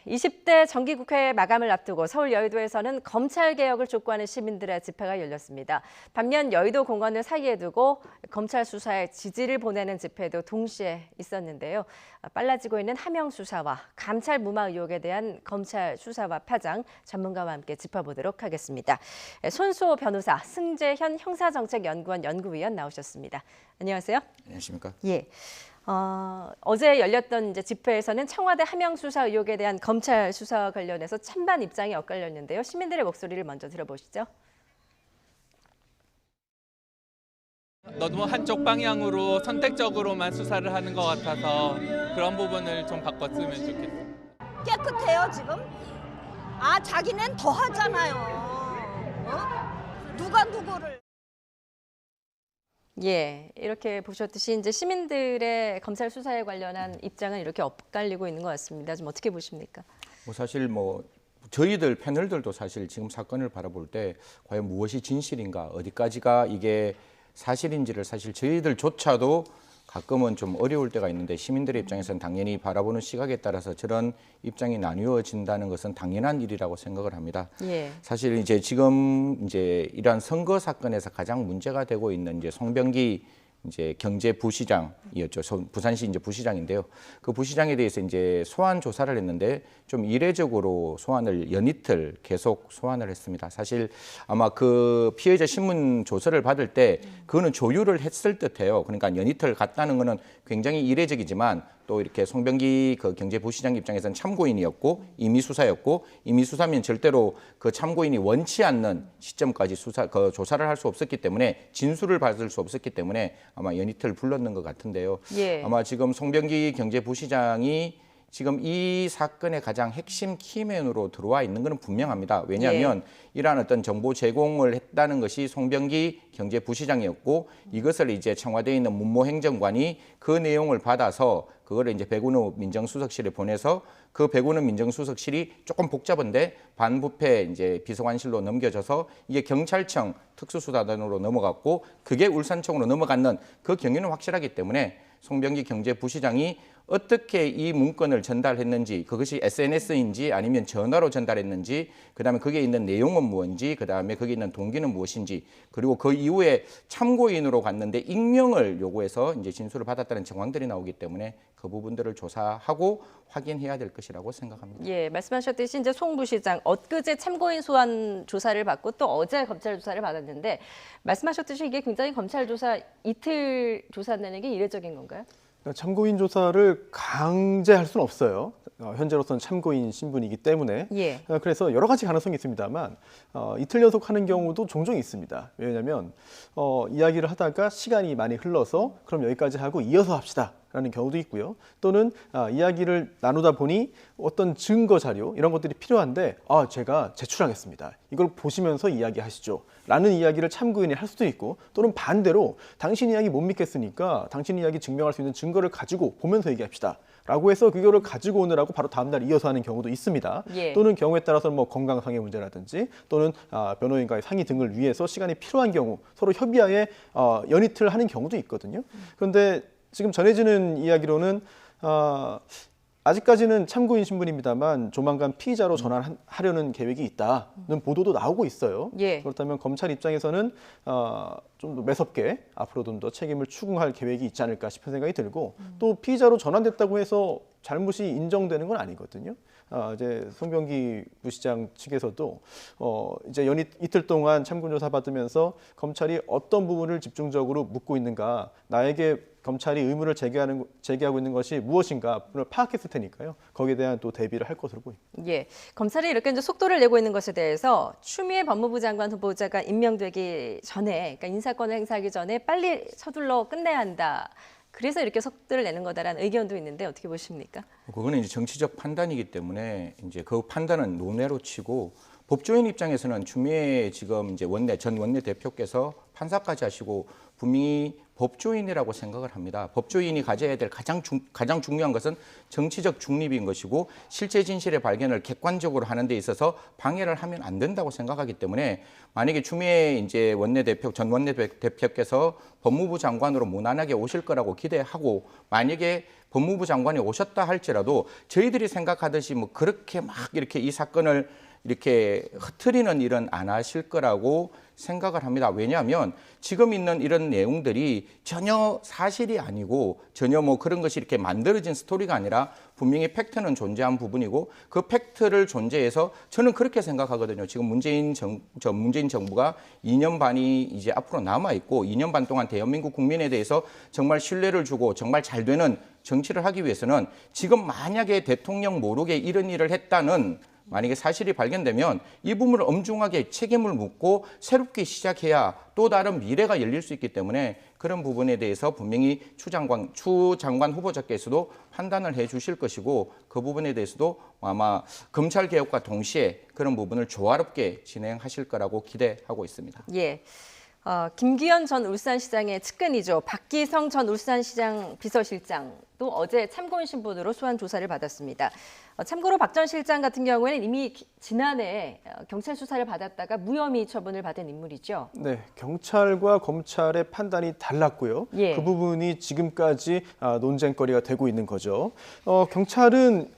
20대 정기국회 마감을 앞두고 서울 여의도에서는 검찰개혁을 촉구하는 시민들의 집회가 열렸습니다. 반면 여의도 공원을 사이에 두고 검찰 수사에 지지를 보내는 집회도 동시에 있었는데요. 빨라지고 있는 하명 수사와 감찰 무마 의혹에 대한 검찰 수사와 파장, 전문가와 함께 짚어보도록 하겠습니다. 손수호 변호사, 승재현 형사정책연구원 연구위원 나오셨습니다. 안녕하세요. 안녕하십니까? 예. 어제 열렸던 집회에서는 청와대 하명 수사 의혹에 대한 검찰 수사와 관련해서 찬반 입장이 엇갈렸는데요. 시민들의 목소리를 먼저 들어보시죠. 너무 한쪽 방향으로 선택적으로만 수사를 하는 것 같아서 그런 부분을 좀 바꿨으면 좋겠어요. 깨끗해요 지금? 아 자기는 더 하잖아요. 누가 누구를? 예, 이렇게 보셨듯이 이제 시민들의 검찰 수사에 관련한 입장은 이렇게 엇갈리고 있는 것 같습니다. 좀 어떻게 보십니까? 사실 저희들 패널들도 사실 지금 사건을 바라볼 때 과연 무엇이 진실인가, 어디까지가 이게 사실인지를 사실 저희들조차도 가끔은 좀 어려울 때가 있는데, 시민들의 입장에서는 당연히 바라보는 시각에 따라서 저런 입장이 나뉘어진다는 것은 당연한 일이라고 생각을 합니다. 예. 사실 지금 이러한 선거 사건에서 가장 문제가 되고 있는 송병기 경제부시장이었죠. 부산시 부시장인데요. 그 부시장에 대해서 소환 조사를 했는데 좀 이례적으로 소환을 연이틀 계속 소환을 했습니다. 사실 아마 그 피해자 신문 조서를 받을 때 그거는 조율을 했을 듯해요. 그러니까 연이틀 갔다는 거는 굉장히 이례적이지만, 또 이렇게 송병기 경제부시장 입장에서는 참고인이었고 임의 수사였고, 임의 수사면 절대로 그 참고인이 원치 않는 시점까지 조사를 할 수 없었기 때문에, 진술을 받을 수 없었기 때문에 아마 연이틀 불렀는 것 같은데요. 예. 아마 지금 송병기 경제부시장이 지금 이 사건의 가장 핵심 키맨으로 들어와 있는 것은 분명합니다. 왜냐하면 이러한 어떤 정보 제공을 했다는 것이 송병기 경제부시장이었고, 이것을 청와대에 있는 문모 행정관이 그 내용을 받아서 그거를 백운호 민정수석실에 보내서, 그 백운호 민정수석실이 조금 복잡한데 반부패 비서관실로 넘겨져서 이게 경찰청 특수수사단으로 넘어갔고, 그게 울산청으로 넘어갔는 그 경위는 확실하기 때문에 송병기 경제부시장이 어떻게 이 문건을 전달했는지, 그것이 SNS인지 아니면 전화로 전달했는지, 그다음에 거기에 있는 내용은 무엇인지, 그다음에 거기에 있는 동기는 무엇인지, 그리고 그 이후에 참고인으로 갔는데 익명을 요구해서 진술을 받았다는 정황들이 나오기 때문에 그 부분들을 조사하고 확인해야 될 것이라고 생각합니다. 예, 말씀하셨듯이 송 부시장 엊그제 참고인 소환 조사를 받고 또 어제 검찰 조사를 받았는데, 말씀하셨듯이 이게 굉장히 검찰 조사 이틀 조사한다는 게 이례적인 건가요? 참고인 조사를 강제할 수는 없어요. 현재로서는 참고인 신분이기 때문에. 예. 그래서 여러 가지 가능성이 있습니다만 이틀 연속하는 경우도 종종 있습니다. 왜냐하면 이야기를 하다가 시간이 많이 흘러서 그럼 여기까지 하고 이어서 합시다 라는 경우도 있고요. 또는 이야기를 나누다 보니 어떤 증거 자료 이런 것들이 필요한데 제가 제출하겠습니다. 이걸 보시면서 이야기하시죠 라는 이야기를 참고인이 할 수도 있고, 또는 반대로 당신 이야기 못 믿겠으니까 당신 이야기 증명할 수 있는 증거를 가지고 보면서 얘기합시다 라고 해서 그거를 가지고 오느라고 바로 다음날 이어서 하는 경우도 있습니다. 예. 또는 경우에 따라서는 건강상의 문제라든지, 또는 변호인과의 상의 등을 위해서 시간이 필요한 경우 서로 협의하에 연이틀 하는 경우도 있거든요. 그런데 지금 전해지는 이야기로는 아직까지는 참고인 신분입니다만 조만간 피의자로 전환하려는 계획이 있다는 보도도 나오고 있어요. 예. 그렇다면 검찰 입장에서는 좀 더 매섭게 앞으로 좀 더 책임을 추궁할 계획이 있지 않을까 싶은 생각이 들고, 또 피의자로 전환됐다고 해서 잘못이 인정되는 건 아니거든요. 송병기 부시장 측에서도 이제 이틀 동안 참고인 조사 받으면서 검찰이 어떤 부분을 집중적으로 묻고 있는가, 나에게 검찰이 의문을 제기하고 있는 것이 무엇인가를 파악했을 테니까요. 거기에 대한 또 대비를 할 것으로 보입니다. 예, 검찰이 이렇게 속도를 내고 있는 것에 대해서 추미애 법무부 장관 후보자가 임명되기 전에, 그러니까 인사권을 행사하기 전에 빨리 서둘러 끝내야 한다. 그래서 이렇게 속도를 내는 거다라는 의견도 있는데 어떻게 보십니까? 그거는 정치적 판단이기 때문에 그 판단은 논외로 치고, 법조인 입장에서는 추미애 지금 이제 전 원내 대표께서 판사까지 하시고 분명히 법조인이라고 생각을 합니다. 법조인이 가져야 될 가장 중요한 것은 정치적 중립인 것이고 실체 진실의 발견을 객관적으로 하는 데 있어서 방해를 하면 안 된다고 생각하기 때문에 만약에 추미애 이제 전 원내대표께서 법무부 장관으로 무난하게 오실 거라고 기대하고 만약에 법무부 장관이 오셨다 할지라도 저희들이 생각하듯이 뭐 그렇게 막 이렇게 이 사건을 이렇게 흐트리는 일은 안 하실 거라고 생각을 합니다. 왜냐하면 지금 있는 이런 내용들이 전혀 사실이 아니고 전혀 뭐 그런 것이 이렇게 만들어진 스토리가 아니라 분명히 팩트는 존재한 부분이고 그 팩트를 존재해서 저는 그렇게 생각하거든요. 지금 문재인 정부가 2년 반이 이제 앞으로 남아 있고 2년 반 동안 대한민국 국민에 대해서 정말 신뢰를 주고 정말 잘 되는 정치를 하기 위해서는 지금 만약에 대통령 모르게 이런 일을 했다는 만약에 사실이 발견되면 이 부분을 엄중하게 책임을 묻고 새롭게 시작해야 또 다른 미래가 열릴 수 있기 때문에 그런 부분에 대해서 분명히 추 장관 후보자께서도 판단을 해 주실 것이고 그 부분에 대해서도 아마 검찰 개혁과 동시에 그런 부분을 조화롭게 진행하실 거라고 기대하고 있습니다. 예. 김기현 전 울산시장의 측근이죠. 박기성 전 울산시장 비서실장도 어제 참고인 신분으로 소환 조사를 받았습니다. 참고로 박 전 실장 같은 경우에는 이미 지난해 경찰 수사를 받았다가 무혐의 처분을 받은 인물이죠. 네, 경찰과 검찰의 판단이 달랐고요. 예. 그 부분이 지금까지 논쟁거리가 되고 있는 거죠. 경찰은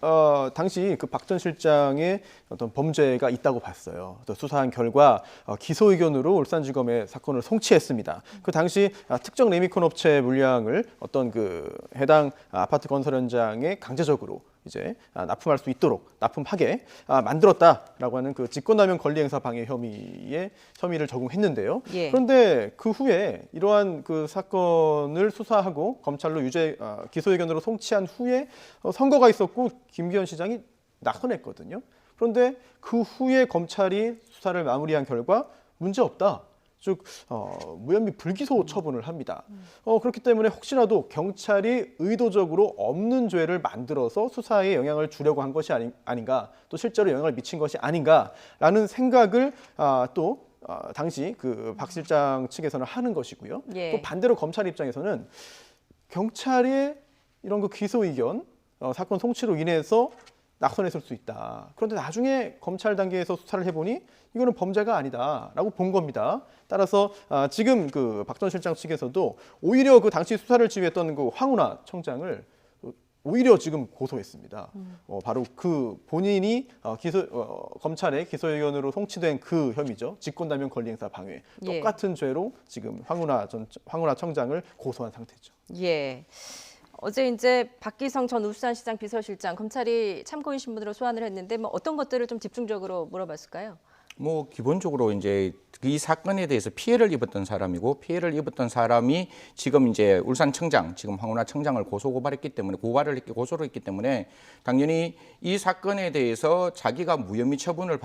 당시 그 박 전 실장의 어떤 범죄가 있다고 봤어요. 또 수사한 결과 기소 의견으로 울산지검에 사건을 송치했습니다. 그 당시 특정 레미콘 업체 물량을 어떤 그 해당 아파트 건설 현장에 강제적으로 이제 납품할 수 있도록 납품하게 만들었다라고 하는 그 직권남용 권리행사 방해 혐의를 적용했는데요. 예. 그런데 그 후에 이러한 그 사건을 수사하고 검찰로 기소 의견으로 송치한 후에 선거가 있었고 김기현 시장이 낙선했거든요. 그런데 그 후에 검찰이 수사를 마무리한 결과 문제 없다. 즉 무혐의 불기소 처분을 합니다. 그렇기 때문에 혹시라도 경찰이 의도적으로 없는 죄를 만들어서 수사에 영향을 주려고 한 것이 아닌가, 또 실제로 영향을 미친 것이 아닌가라는 생각을 또 당시 그 박 실장 측에서는 하는 것이고요. 예. 또 반대로 검찰 입장에서는 경찰의 이런 그 기소 의견, 사건 송치로 인해서 낙선했을 수 있다. 그런데 나중에 검찰 단계에서 수사를 해보니 이거는 범죄가 아니다라고 본 겁니다. 따라서 지금 그 박 전 실장 측에서도 오히려 그 당시 수사를 지휘했던 그 황운하 청장을 오히려 지금 고소했습니다. 바로 그 본인이 검찰의 기소 의견으로 송치된 그 혐의죠. 직권남용 권리행사 방해. 예. 똑같은 죄로 지금 황운하 청장을 고소한 상태죠. 예. 어제 이제 박기성 전 울산시장 비서실장 검찰이 참고인 신분으로 소환을 했는데 뭐 어떤 것들을 좀 집중적으로 물어봤을까요? 뭐 기본적으로 이제 이 사건에 대해서 피해를 입었던 사람이고 피해를 입었던 사람이 지금 이제 울산청장 지금 황운하 청장을 고소를 했기 때문에 당연히 이 사건에 대해서 자기가 무혐의 처분을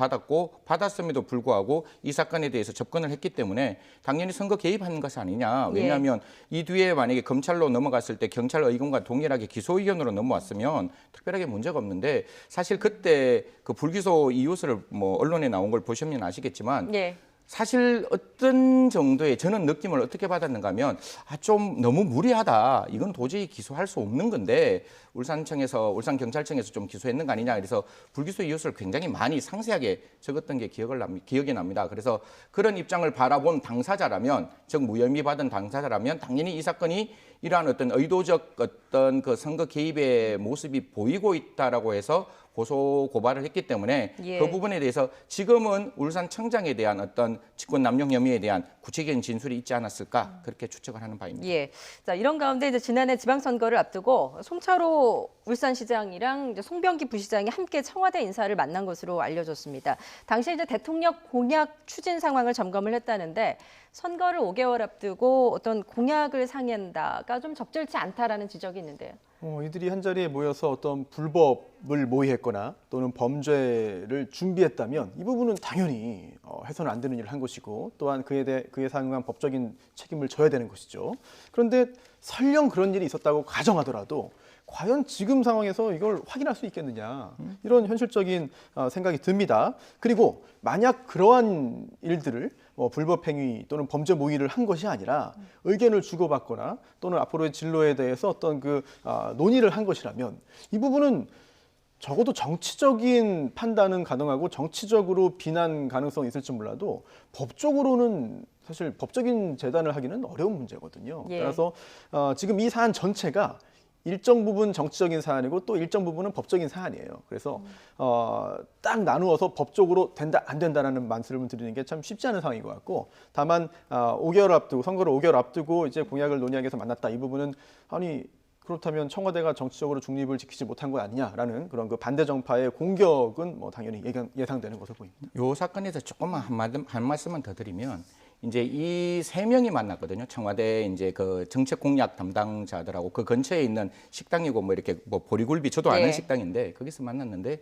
받았음에도 불구하고 이 사건에 대해서 접근을 했기 때문에 당연히 선거 개입하는 것이 아니냐. 왜냐하면 이 뒤에 만약에 검찰로 넘어갔을 때 경찰 의견과 동일하게 기소 의견으로 넘어왔으면 특별하게 문제가 없는데 사실 그때 그 불기소 이유서를 뭐 언론에 나온 걸 보시면 아시겠지만 예. 사실 어떤 정도의 저는 느낌을 어떻게 받았는가 하면 좀 너무 무리하다. 이건 도저히 기소할 수 없는 건데 울산경찰청에서 좀 기소했는 거 아니냐. 그래서 불기소 이유서를 굉장히 많이 상세하게 적었던 게 기억이 납니다. 그래서 그런 입장을 바라본 당사자라면 즉 무혐의 받은 당사자라면 당연히 이 사건이 이러한 어떤 의도적 어떤 그 선거 개입의 모습이 보이고 있다라고 해서 고발을 했기 때문에 예. 그 부분에 대해서 지금은 울산청장에 대한 어떤 직권남용 혐의에 대한 구체적인 진술이 있지 않았을까 그렇게 추측을 하는 바입니다. 예. 자, 이런 가운데 이제 지난해 지방선거를 앞두고 송철호 울산시장이랑 이제 송병기 부시장이 함께 청와대 인사를 만난 것으로 알려졌습니다. 당시 이제 대통령 공약 추진 상황을 점검을 했다는데 선거를 5개월 앞두고 어떤 공약을 상의한다가 좀 적절치 않다라는 지적이 있는데요. 이들이 한자리에 모여서 어떤 불법을 모의했거나 또는 범죄를 준비했다면 이 부분은 당연히 해서는 안 되는 일을 한 것이고 또한 그에 상응한 법적인 책임을 져야 되는 것이죠. 그런데 설령 그런 일이 있었다고 가정하더라도 과연 지금 상황에서 이걸 확인할 수 있겠느냐 이런 현실적인 생각이 듭니다. 그리고 만약 그러한 일들을 불법 행위 또는 범죄 모의를 한 것이 아니라 의견을 주고받거나 또는 앞으로의 진로에 대해서 어떤 논의를 한 것이라면 이 부분은 적어도 정치적인 판단은 가능하고 정치적으로 비난 가능성이 있을지 몰라도 법적으로는 사실 법적인 재단을 하기는 어려운 문제거든요. 예. 따라서 지금 이 사안 전체가 일정 부분 정치적인 사안이고 또 일정 부분은 법적인 사안이에요. 그래서 딱 나누어서 법적으로 된다 안 된다라는 말씀을 드리는 게 참 쉽지 않은 상황인 것 같고, 다만 5개월 앞두고 선거를 5개월 앞두고 이제 공약을 논의하기 위해서 만났다, 이 부분은 아니 그렇다면 청와대가 정치적으로 중립을 지키지 못한 거 아니냐라는 그런 반대 정파의 공격은 당연히 예상되는 것으로 보입니다. 요 사건에서 조금만 한 말씀만 더 드리면, 이제 이 세 명이 만났거든요. 청와대 이제 그 정책 공약 담당자들하고 그 근처에 있는 식당이고 이렇게 보리굴비, 저도 아는 네. 식당인데 거기서 만났는데,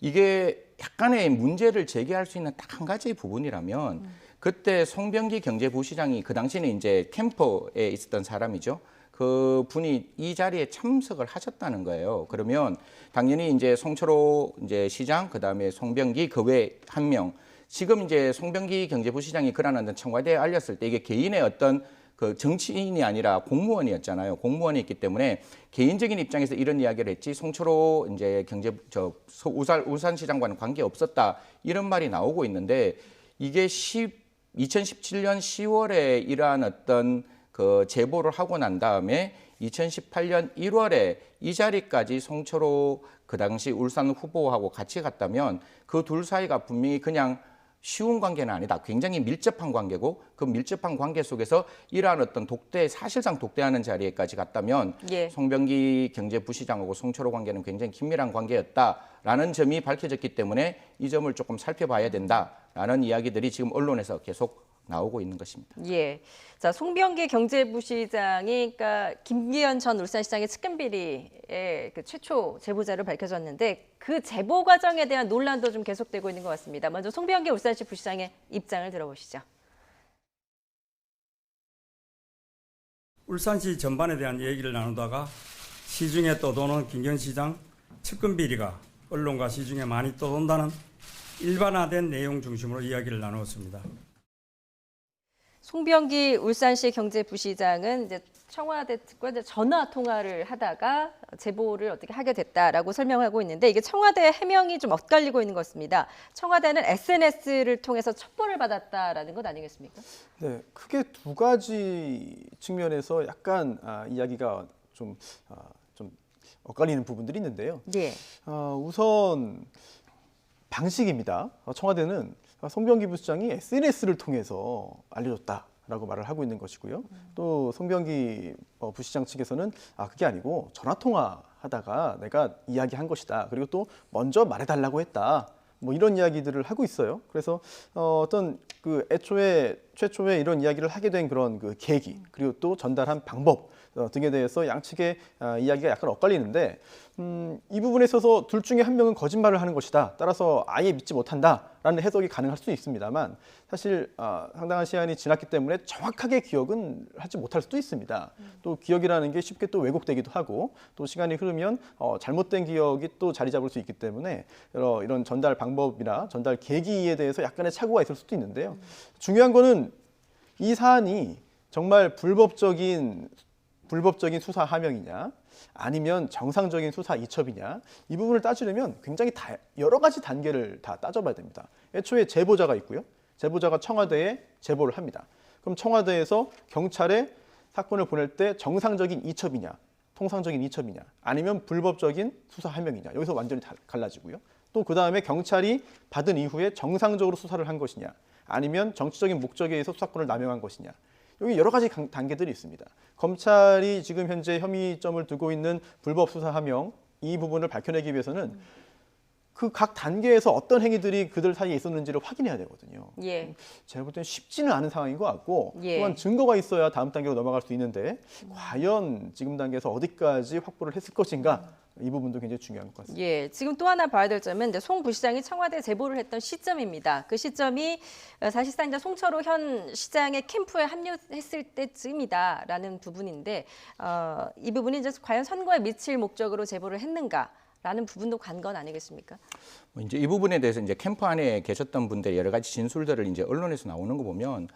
이게 약간의 문제를 제기할 수 있는 딱 한 가지 부분이라면 그때 송병기 경제부시장이 그 당시에는 이제 캠퍼에 있었던 사람이죠. 그 분이 이 자리에 참석을 하셨다는 거예요. 그러면 당연히 이제 송철호 이제 시장, 그다음에 송병기, 그 외 한 명. 지금 이제 송병기 경제부시장이 그러는 청와대에 알렸을 때 이게 개인의 어떤 그 정치인이 아니라 공무원이었잖아요. 공무원이었기 때문에 개인적인 입장에서 이런 이야기를 했지, 송철호 이제 울산시장과는 관계 없었다, 이런 말이 나오고 있는데, 이게 2017년 10월에 이러한 어떤 그 제보를 하고 난 다음에 2018년 1월에 이 자리까지 송철호 그 당시 울산 후보하고 같이 갔다면 그 둘 사이가 분명히 그냥 쉬운 관계는 아니다. 굉장히 밀접한 관계고, 그 밀접한 관계 속에서 이러한 어떤 사실상 독대하는 자리에까지 갔다면 예. 송병기 경제부시장하고 송철호 관계는 굉장히 긴밀한 관계였다라는 점이 밝혀졌기 때문에 이 점을 조금 살펴봐야 된다라는 이야기들이 지금 언론에서 계속 나오고 있는 것입니다. 예. 자, 송병기 경제부시장이 그러니까 김기현 전 울산시장의 측근 비리의 그 최초 제보자로 밝혀졌는데, 그 제보 과정에 대한 논란도 좀 계속되고 있는 것 같습니다. 먼저 송병기 울산시 부시장의 입장을 들어보시죠. 울산시 전반에 대한 얘기를 나누다가 시중에 떠도는 김기현 시장 측근 비리가 언론과 시중에 많이 떠돈다는 일반화된 내용 중심으로 이야기를 나누었습니다. 송병기 울산시 경제부시장은 이제 청와대 측과 이제 전화 통화를 하다가 제보를 어떻게 하게 됐다라고 설명하고 있는데, 이게 청와대 해명이 좀 엇갈리고 있는 것 같습니다. 청와대는 SNS를 통해서 첩보를 받았다라는 것 아니겠습니까? 네, 크게 두 가지 측면에서 약간 이야기가 좀 엇갈리는 부분들이 있는데요. 예. 우선 방식입니다. 청와대는 송병기 부시장이 SNS를 통해서 알려줬다라고 말을 하고 있는 것이고요. 또 송병기 부시장 측에서는 그게 아니고 전화 통화하다가 내가 이야기한 것이다. 그리고 또 먼저 말해달라고 했다. 이런 이야기들을 하고 있어요. 그래서 어떤 최초에 이런 이야기를 하게 된 그런 그 계기, 그리고 또 전달한 방법 등에 대해서 양측의 이야기가 약간 엇갈리는데, 이 부분에 있어서 둘 중에 한 명은 거짓말을 하는 것이다, 따라서 아예 믿지 못한다라는 해석이 가능할 수 있습니다만, 사실 상당한 시간이 지났기 때문에 정확하게 기억은 하지 못할 수도 있습니다. 또 기억이라는 게 쉽게 또 왜곡되기도 하고, 또 시간이 흐르면 잘못된 기억이 또 자리 잡을 수 있기 때문에 이런 전달 방법이나 전달 계기에 대해서 약간의 착오가 있을 수도 있는데요. 중요한 거는 이 사안이 정말 불법적인 수사 함영이냐, 아니면 정상적인 수사 이첩이냐, 이 부분을 따지려면 굉장히 여러 가지 단계를 다 따져봐야 됩니다. 애초에 제보자가 있고요. 제보자가 청와대에 제보를 합니다. 그럼 청와대에서 경찰에 사건을 보낼 때 정상적인 이첩이냐, 통상적인 이첩이냐, 아니면 불법적인 수사 함영이냐, 여기서 완전히 갈라지고요. 또 그 다음에 경찰이 받은 이후에 정상적으로 수사를 한 것이냐, 아니면 정치적인 목적에 의해서 수사권을 남용한 것이냐, 여기 여러 가지 단계들이 있습니다. 검찰이 지금 현재 혐의점을 두고 있는 불법 수사 함영, 이 부분을 밝혀내기 위해서는 그 각 단계에서 어떤 행위들이 그들 사이에 있었는지를 확인해야 되거든요. 예. 제가 볼 때는 쉽지는 않은 상황인 것 같고, 예. 또한 증거가 있어야 다음 단계로 넘어갈 수 있는데 과연 지금 단계에서 어디까지 확보를 했을 것인가, 이 부분도 굉장히 중요한 것 같습니다. 예, 지금 또 하나 봐야 될 점은 이제 송 부시장이 청와대에 제보를 했던 시점입니다. 그 시점이 사실상 이제 송철호 현 시장의 캠프에 합류했을 때쯤이다라는 부분인데 이 부분이 이제 과연 선거에 미칠 목적으로 제보를 했는가라는 부분도 간 건 아니겠습니까? 이제 이 부분에 대해서 이제 캠프 안에 계셨던 분들의 여러 가지 진술들을 이제 언론에서 나오는 거 보면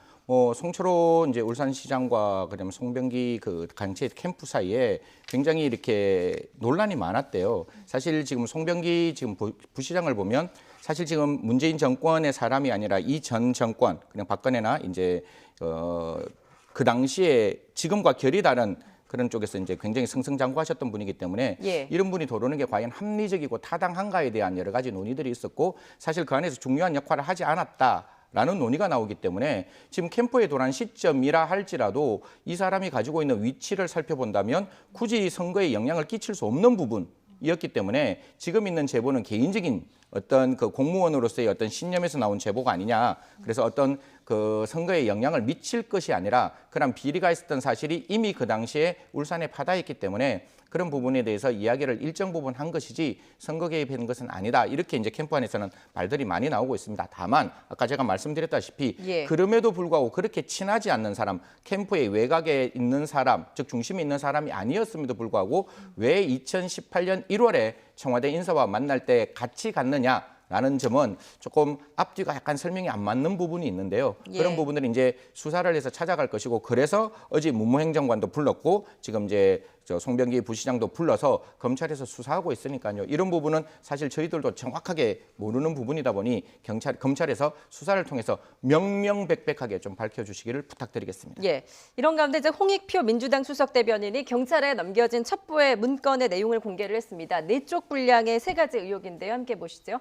송철호 이제 울산시장과 그다음에 송병기 그 단체 캠프 사이에 굉장히 이렇게 논란이 많았대요. 사실 지금 송병기 지금 부시장을 보면 사실 지금 문재인 정권의 사람이 아니라 이 전 정권 그냥 박근혜나 이제 그 당시에 지금과 결이 다른 그런 쪽에서 이제 굉장히 승승장구하셨던 분이기 때문에 예. 이런 분이 도르는 게 과연 합리적이고 타당한가에 대한 여러 가지 논의들이 있었고 사실 그 안에서 중요한 역할을 하지 않았다라는 논의가 나오기 때문에 지금 캠프에 돌아온 시점이라 할지라도 이 사람이 가지고 있는 위치를 살펴본다면 굳이 선거에 영향을 끼칠 수 없는 부분이었기 때문에 지금 있는 제보는 개인적인 어떤 그 공무원으로서의 어떤 신념에서 나온 제보가 아니냐. 그래서 어떤 그 선거에 영향을 미칠 것이 아니라 그런 비리가 있었던 사실이 이미 그 당시에 울산에 파다했기 때문에 그런 부분에 대해서 이야기를 일정 부분 한 것이지 선거 개입한 것은 아니다. 이렇게 이제 캠프 안에서는 말들이 많이 나오고 있습니다. 다만 아까 제가 말씀드렸다시피 예. 그럼에도 불구하고 그렇게 친하지 않는 사람, 캠프의 외곽에 있는 사람, 즉 중심에 있는 사람이 아니었음에도 불구하고 왜 2018년 1월에 청와대 인사와 만날 때 같이 갔느냐라는 점은 조금 앞뒤가 약간 설명이 안 맞는 부분이 있는데요. 예. 그런 부분들이 이제 수사를 해서 찾아갈 것이고 그래서 어제 문무행정관도 불렀고 지금 이제 송병기 부시장도 불러서 검찰에서 수사하고 있으니까요. 이런 부분은 사실 저희들도 정확하게 모르는 부분이다 보니 검찰에서 수사를 통해서 명명백백하게 좀 밝혀주시기를 부탁드리겠습니다. 예, 이런 가운데 이제 홍익표 민주당 수석 대변인이 경찰에 넘겨진 첩보의 문건의 내용을 공개를 했습니다. 내쪽 분량의 3가지 의혹인데요. 함께 보시죠.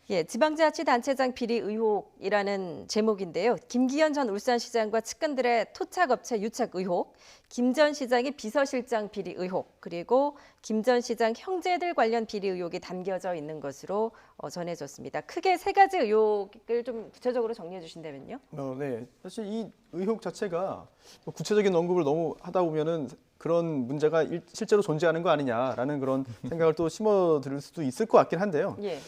예, 지방자치단체장 비리 의혹이라는 제목인데요. 김기현 전 울산시장과 측근들의 토착업체 유착 의혹, 김 전 시장의 비서실장 비리 의혹, 그리고 김 전 시장 형제들 관련 비리 의혹이 담겨져 있는 것으로 전해졌습니다. 크게 3가지 의혹을 좀 구체적으로 정리해 주신다면요. 네, 사실 이 의혹 자체가 뭐 구체적인 언급을 너무 하다 보면은 그런 문제가 실제로 존재하는 거 아니냐라는 그런 생각을 또 심어들을 수도 있을 것 같긴 한데요. 예.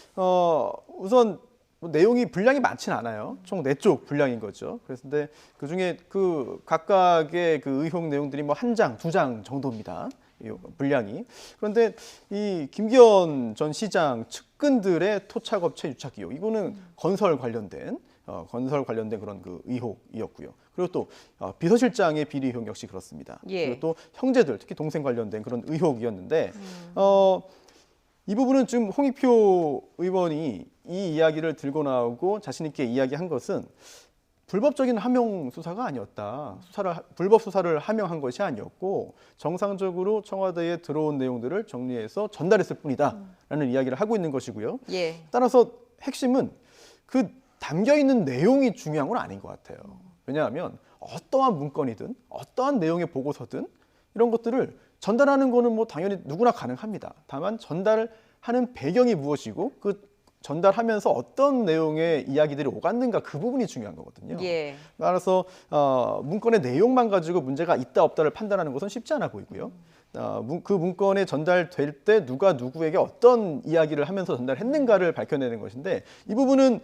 우선 뭐 내용이 분량이 많지는 않아요. 총 4쪽 분량인 거죠. 그런데 그 중에 그 각각의 그 의혹 내용들이 뭐 1장, 2장 정도입니다. 이 분량이. 그런데 이 김기현 전 시장 측근들의 토착업체 유착 의혹, 이거는 건설 관련된 그런 그 의혹이었고요. 그리고 또 비서실장의 비리 의혹 역시 그렇습니다. 예. 그리고 또 형제들, 특히 동생 관련된 그런 의혹이었는데 이 부분은 지금 홍익표 의원이 이 이야기를 들고 나오고 자신 있게 이야기한 것은 불법적인 하명 수사가 아니었다. 불법 수사를 하명한 것이 아니었고 정상적으로 청와대에 들어온 내용들을 정리해서 전달했을 뿐이다라는 이야기를 하고 있는 것이고요. 예. 따라서 핵심은 그 담겨 있는 내용이 중요한 건 아닌 것 같아요. 왜냐하면 어떠한 문건이든 어떠한 내용의 보고서든 이런 것들을 전달하는 거는 뭐 당연히 누구나 가능합니다. 다만 전달하는 배경이 무엇이고 그 전달하면서 어떤 내용의 이야기들이 오갔는가 그 부분이 중요한 거거든요. 예. 따라서 문건의 내용만 가지고 문제가 있다 없다를 판단하는 것은 쉽지 않아 보이고요. 그 문건에 전달될 때 누가 누구에게 어떤 이야기를 하면서 전달했는가를 밝혀내는 것인데 이 부분은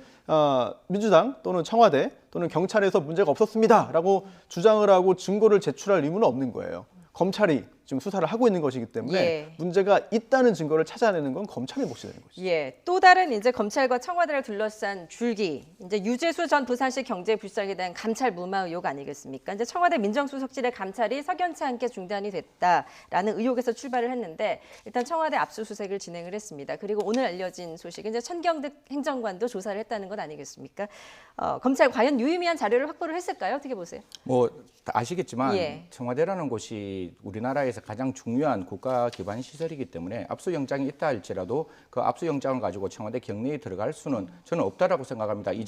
민주당 또는 청와대 또는 경찰에서 문제가 없었습니다라고 주장을 하고 증거를 제출할 의무는 없는 거예요. 검찰이 지금 수사를 하고 있는 것이기 때문에 예. 문제가 있다는 증거를 찾아내는 건 검찰의 몫이 되는 것이죠. 예, 또 다른 이제 검찰과 청와대를 둘러싼 줄기, 이제 유재수 전 부산시 경제부시장에 대한 감찰 무마 의혹 아니겠습니까? 이제 청와대 민정수석실의 감찰이 석연치 않게 중단이 됐다라는 의혹에서 출발을 했는데 일단 청와대 압수수색을 진행을 했습니다. 그리고 오늘 알려진 소식, 이제 천경득 행정관도 조사를 했다는 것 아니겠습니까? 검찰 과연 유의미한 자료를 확보를 했을까요? 어떻게 보세요? 뭐 아시겠지만 예. 청와대라는 곳이 우리나라에서 가장 중요한 국가 기반 시설이기 때문에 압수영장이 있다 할지라도 그 압수영장을 가지고 청와대 경내에 들어갈 수는 저는 없다라고 생각합니다. 이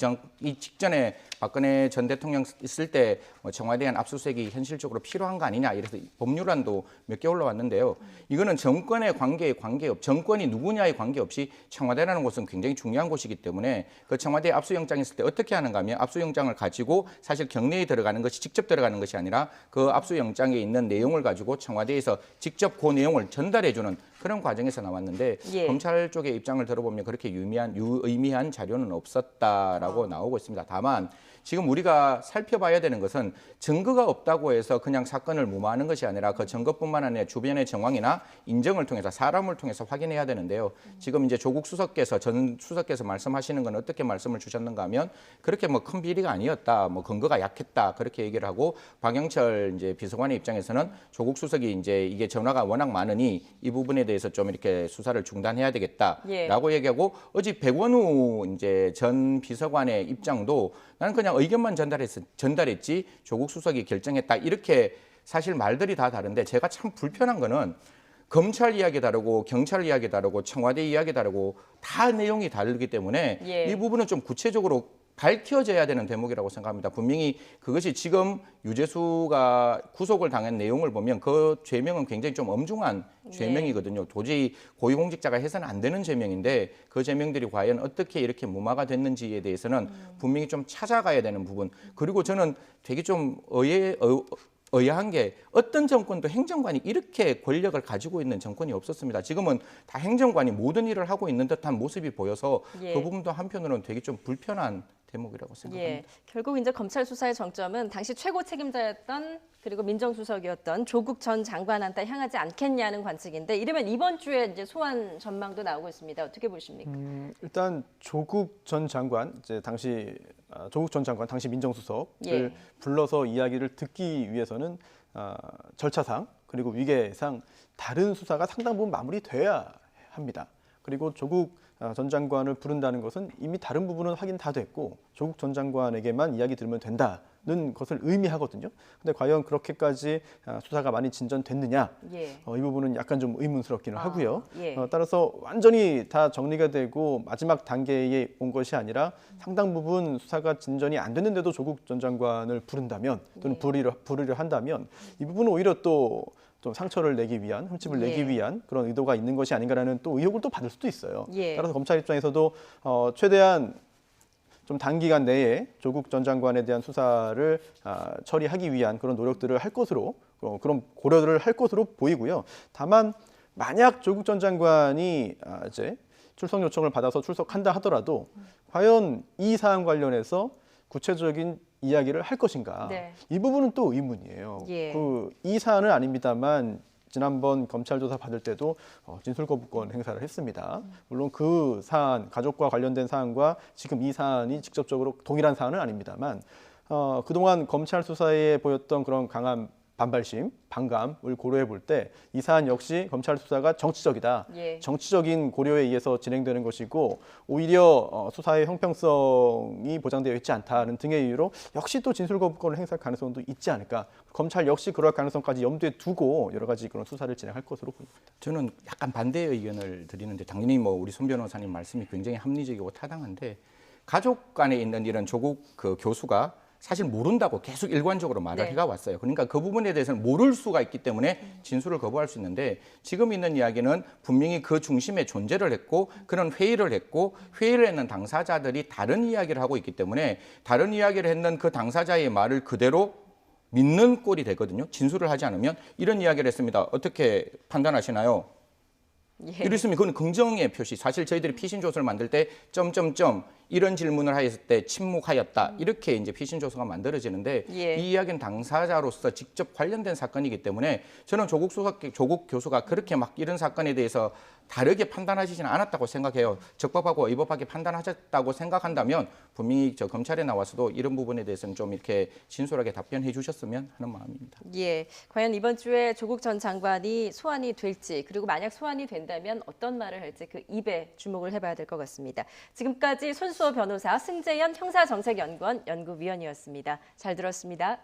직전에 박근혜 전 대통령 있을 때 청와대에 대한 압수수색이 현실적으로 필요한 거 아니냐 이래서 법률안도 몇 개 올라왔는데요. 이거는 정권의 관계없이 정권이 누구냐에 관계없이 청와대라는 곳은 굉장히 중요한 곳이기 때문에 그 청와대 압수영장이 있을 때 어떻게 하는가 하면 압수영장을 가지고 사실 경내에 들어가는 것이 직접 들어가는 것이 아니라 그 압수영장에 있는 내용을 가지고 청와대에 대해서 직접 그 내용을 전달해주는 그런 과정에서 나왔는데 예. 검찰 쪽의 입장을 들어보면 그렇게 유의미한 자료는 없었다라고 나오고 있습니다. 다만 지금 우리가 살펴봐야 되는 것은 증거가 없다고 해서 그냥 사건을 무마하는 것이 아니라 그 증거뿐만 아니라 주변의 정황이나 인정을 통해서 사람을 통해서 확인해야 되는데요. 지금 이제 조국 수석께서 전 수석께서 말씀하시는 건 어떻게 말씀을 주셨는가 하면 그렇게 뭐 큰 비리가 아니었다, 뭐 근거가 약했다 그렇게 얘기를 하고 박영철 이제 비서관의 입장에서는 조국 수석이 이제 이게 전화가 워낙 많으니 이 부분에 대해서 좀 이렇게 수사를 중단해야 되겠다라고 얘기하고 어제 백원우 이제 전 비서관의 입장도 나는 그냥 의견만 전달했지 조국 수석이 결정했다 이렇게 사실 말들이 다 다른데 제가 참 불편한 거는 검찰 이야기 다르고 경찰 이야기 다르고 청와대 이야기 다르고 다 내용이 다르기 때문에 예. 이 부분은 좀 구체적으로 밝혀져야 되는 대목이라고 생각합니다. 분명히 그것이 지금 유재수가 구속을 당한 내용을 보면 그 죄명은 굉장히 좀 엄중한 죄명이거든요. 도저히 고위공직자가 해서는 안 되는 죄명인데 그 죄명들이 과연 어떻게 이렇게 무마가 됐는지에 대해서는 분명히 좀 찾아가야 되는 부분. 그리고 저는 되게 좀 의아한 게 어떤 정권도 행정관이 이렇게 권력을 가지고 있는 정권이 없었습니다. 지금은 다 행정관이 모든 일을 하고 있는 듯한 모습이 보여서 예. 그 부분도 한편으로는 되게 좀 불편한 대목이라고 생각합니다. 예, 결국 이제 검찰 수사의 정점은 당시 최고 책임자였던 그리고 민정수석이었던 조국 전 장관한테 향하지 않겠냐는 관측인데 이러면 이번 주에 이제 소환 전망도 나오고 있습니다. 어떻게 보십니까? 일단 조국 전 장관, 이제 당시 조국 전 장관 당시 민정수석을 예. 불러서 이야기를 듣기 위해서는 절차상 그리고 위계상 다른 수사가 상당 부분 마무리돼야 합니다. 그리고 조국 전 장관을 부른다는 것은 이미 다른 부분은 확인 다 됐고 조국 전 장관에게만 이야기 들으면 된다는 것을 의미하거든요. 근데 과연 그렇게까지 수사가 많이 진전됐느냐? 예. 이 부분은 약간 좀 의문스럽기는 하고요. 예. 따라서 완전히 다 정리가 되고 마지막 단계에 온 것이 아니라 상당 부분 수사가 진전이 안 됐는데도 조국 전 장관을 부른다면 또는 부르려 한다면 이 부분은 오히려 또 좀 상처를 내기 위한, 흠집을 내기 위한 그런 의도가 있는 것이 아닌가라는 또 의혹을 또 받을 수도 있어요. 예. 따라서 검찰 입장에서도 최대한 좀 단기간 내에 조국 전 장관에 대한 수사를 처리하기 위한 그런 노력들을 할 것으로 그런 고려를 할 것으로 보이고요. 다만 만약 조국 전 장관이 이제 출석 요청을 받아서 출석한다 하더라도 과연 이 사안 관련해서 구체적인 이야기를 할 것인가? 네. 이 부분은 또 의문이에요. 예. 이 사안은 아닙니다만 지난번 검찰 조사 받을 때도 진술 거부권 행사를 했습니다. 물론 그 사안, 가족과 관련된 사안과 지금 이 사안이 직접적으로 동일한 사안은 아닙니다만 그동안 검찰 수사에 보였던 그런 강한 반발심, 반감을 고려해 볼 때 이 사안 역시 검찰 수사가 정치적이다. 예. 정치적인 고려에 의해서 진행되는 것이고 오히려 수사의 형평성이 보장되어 있지 않다는 등의 이유로 역시 또 진술 거부권을 행사할 가능성도 있지 않을까. 검찰 역시 그럴 가능성까지 염두에 두고 여러 가지 그런 수사를 진행할 것으로 보입니다. 저는 약간 반대의 의견을 드리는데 당연히 뭐 우리 손 변호사님 말씀이 굉장히 합리적이고 타당한데 가족 간에 있는 이런 조국 그 교수가 사실 모른다고 계속 일관적으로 말을 해왔어요. 그러니까 그 부분에 대해서는 모를 수가 있기 때문에 진술을 거부할 수 있는데 지금 있는 이야기는 분명히 그 중심에 존재를 했고 그런 회의를 했고 회의를 했는 당사자들이 다른 이야기를 하고 있기 때문에 다른 이야기를 했는 그 당사자의 말을 그대로 믿는 꼴이 되거든요. 진술을 하지 않으면 이런 이야기를 했습니다. 어떻게 판단하시나요? 이랬으면 그건 긍정의 표시. 사실 저희들이 피신 조서를 만들 때 점점점 이런 질문을 하였을 때 침묵하였다. 이렇게 이제 피신 조서가 만들어지는데 이 이야기는 당사자로서 직접 관련된 사건이기 때문에 저는 조국 교수가 그렇게 막 이런 사건에 대해서 다르게 판단하시지는 않았다고 생각해요. 적법하고 의법하게 판단하셨다고 생각한다면 분명히 저 검찰에 나와서도 이런 부분에 대해서는 좀 이렇게 진솔하게 답변해 주셨으면 하는 마음입니다. 예, 과연 이번 주에 조국 전 장관이 소환이 될지 그리고 만약 소환이 된다면 어떤 말을 할지 그 입에 주목을 해봐야 될 것 같습니다. 지금까지 손수호 변호사, 승재현 형사정책연구원 연구위원이었습니다. 잘 들었습니다.